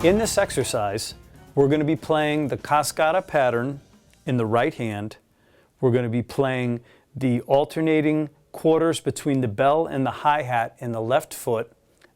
In this exercise, we're going to be playing the cascada pattern in the right hand. We're going to be playing the alternating quarters between the bell and the hi-hat in the left foot,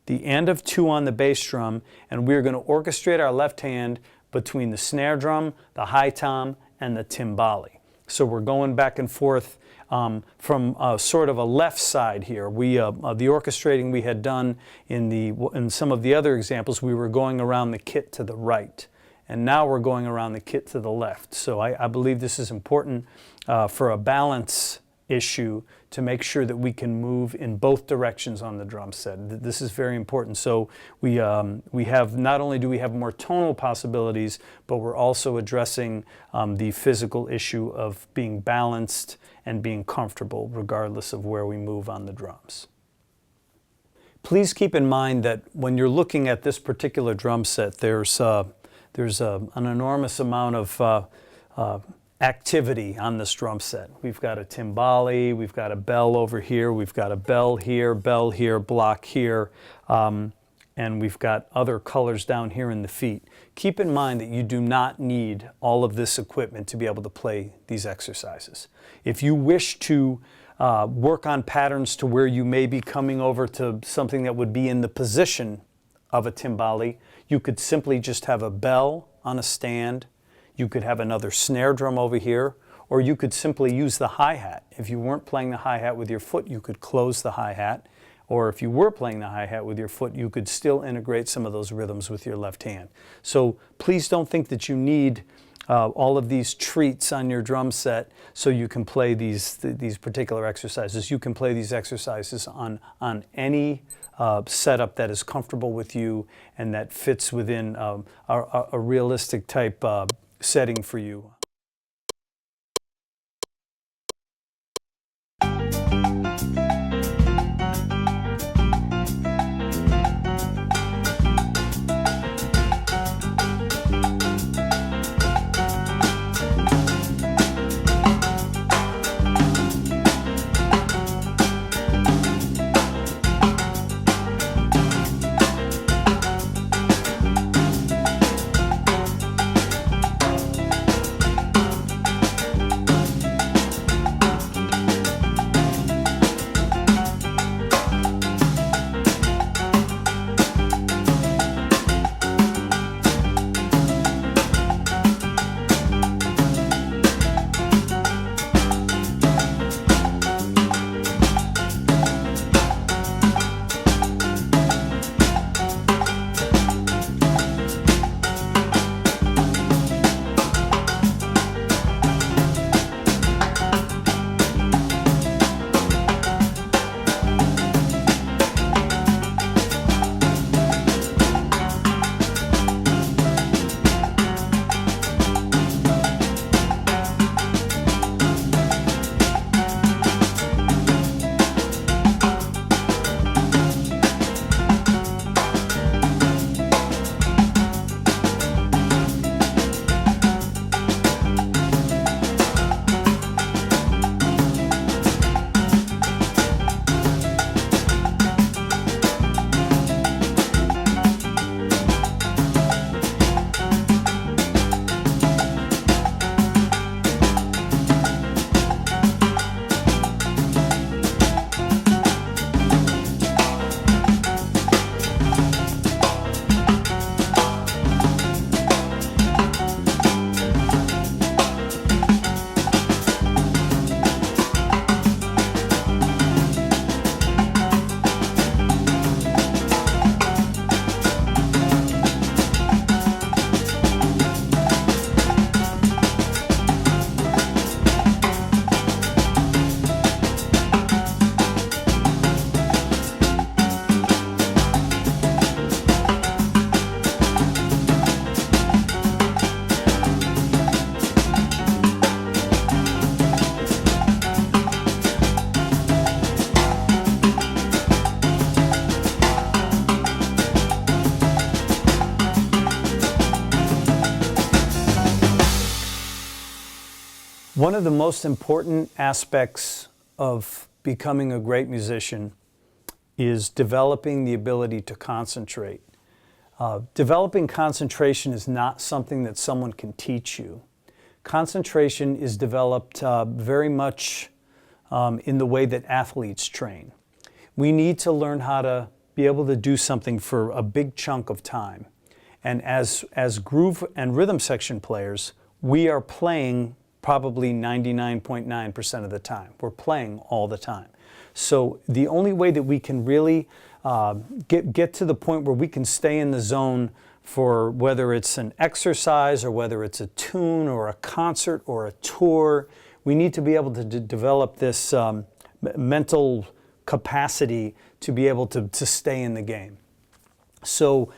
the and of 2 on the bass drum, and we're going to orchestrate our left hand between the snare drum, the high tom, and the timbali. So we're going back and forth from sort of a left side here. The orchestrating we had done in some of the other examples, we were going around the kit to the right. And now we're going around the kit to the left. So I believe this is important for a balance issue to make sure that we can move in both directions on the drum set. This is very important. So we have, not only do we have more tonal possibilities, but we're also addressing the physical issue of being balanced and being comfortable regardless of where we move on the drums. Please keep in mind that when you're looking at this particular drum set, there's an enormous amount of activity on this drum set. We've got a timbali, we've got a bell over here, we've got a bell here, block here, and we've got other colors down here in the feet. Keep in mind that you do not need all of this equipment to be able to play these exercises. If you wish to work on patterns to where you may be coming over to something that would be in the position of a timbali, you could simply just have a bell on a stand. You could have another snare drum over here, or you could simply use the hi-hat. If you weren't playing the hi-hat with your foot, you could close the hi-hat, or if you were playing the hi-hat with your foot, you could still integrate some of those rhythms with your left hand. So please don't think that you need all of these treats on your drum set so you can play these particular exercises. You can play these exercises on any setup that is comfortable with you and that fits within a realistic type setting for you. One of the most important aspects of becoming a great musician is developing the ability to concentrate. Developing concentration is not something that someone can teach you. Concentration is developed very much in the way that athletes train. We need to learn how to be able to do something for a big chunk of time. And as groove and rhythm section players, we are playing probably 99.9% of the time. We're playing all the time. So the only way that we can really get to the point where we can stay in the zone for whether it's an exercise or whether it's a tune or a concert or a tour, we need to be able to develop this mental capacity to be able to stay in the game. So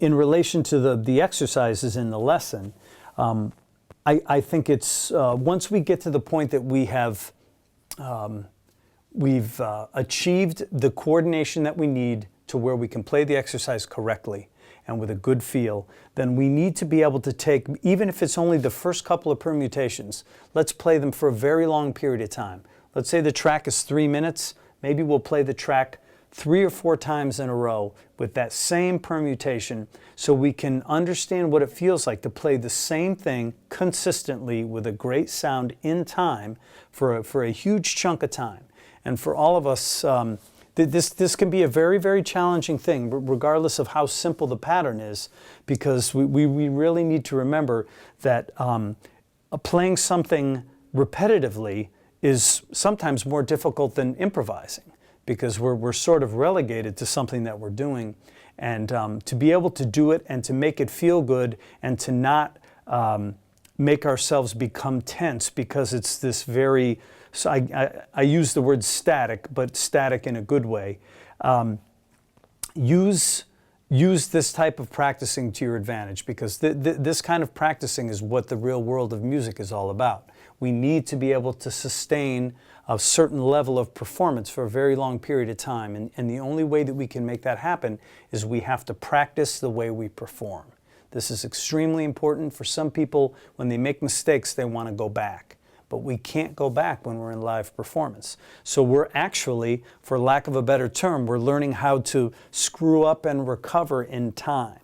in relation to the exercises in the lesson, I think it's once we get to the point that we've achieved the coordination that we need to where we can play the exercise correctly and with a good feel, then we need to be able to take, even if it's only the first couple of permutations, let's play them for a very long period of time. Let's say the track is 3 minutes, maybe we'll play the track 3 or 4 times in a row with that same permutation so we can understand what it feels like to play the same thing consistently with a great sound in time for a huge chunk of time. And for all of us, this can be a very, very challenging thing, regardless of how simple the pattern is, because we really need to remember that playing something repetitively is sometimes more difficult than improvising, because we're sort of relegated to something that we're doing. And to be able to do it and to make it feel good and to not make ourselves become tense because it's this very, so I use the word static, but static in a good way. Use this type of practicing to your advantage, because this kind of practicing is what the real world of music is all about. We need to be able to sustain a certain level of performance for a very long period of time, and the only way that we can make that happen is we have to practice the way we perform. This is extremely important. For some people, when they make mistakes, they want to go back. But we can't go back when we're in live performance. So we're actually, for lack of a better term, we're learning how to screw up and recover in time.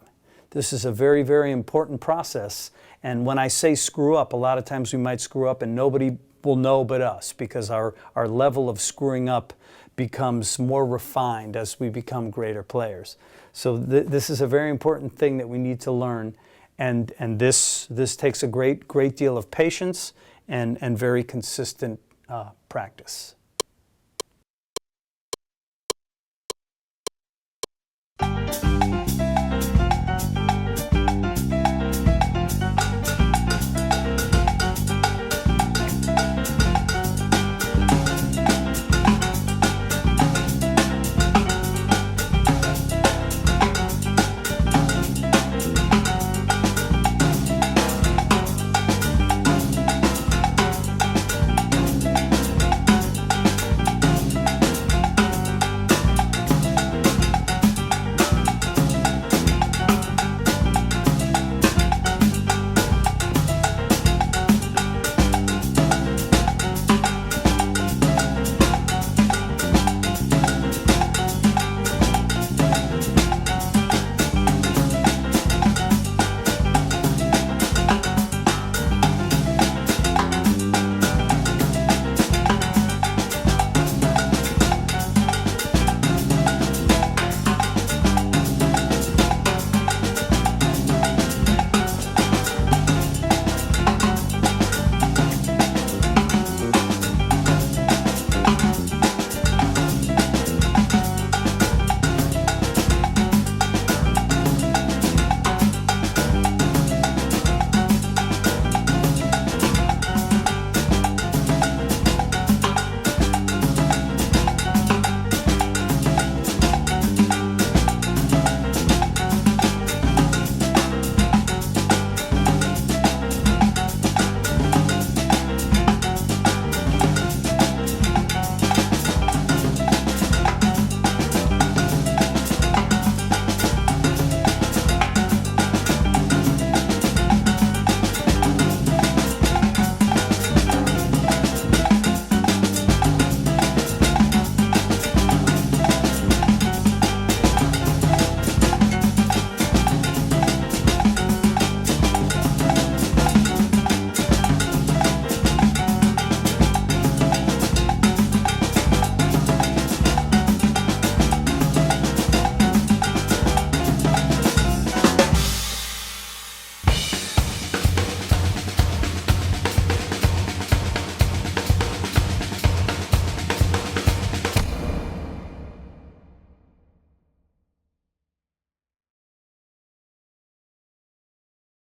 This is a very, very important process. And when I say screw up, a lot of times we might screw up and nobody will know but us, because our level of screwing up becomes more refined as we become greater players. So this is a very important thing that we need to learn. And this takes a great deal of patience and very consistent practice.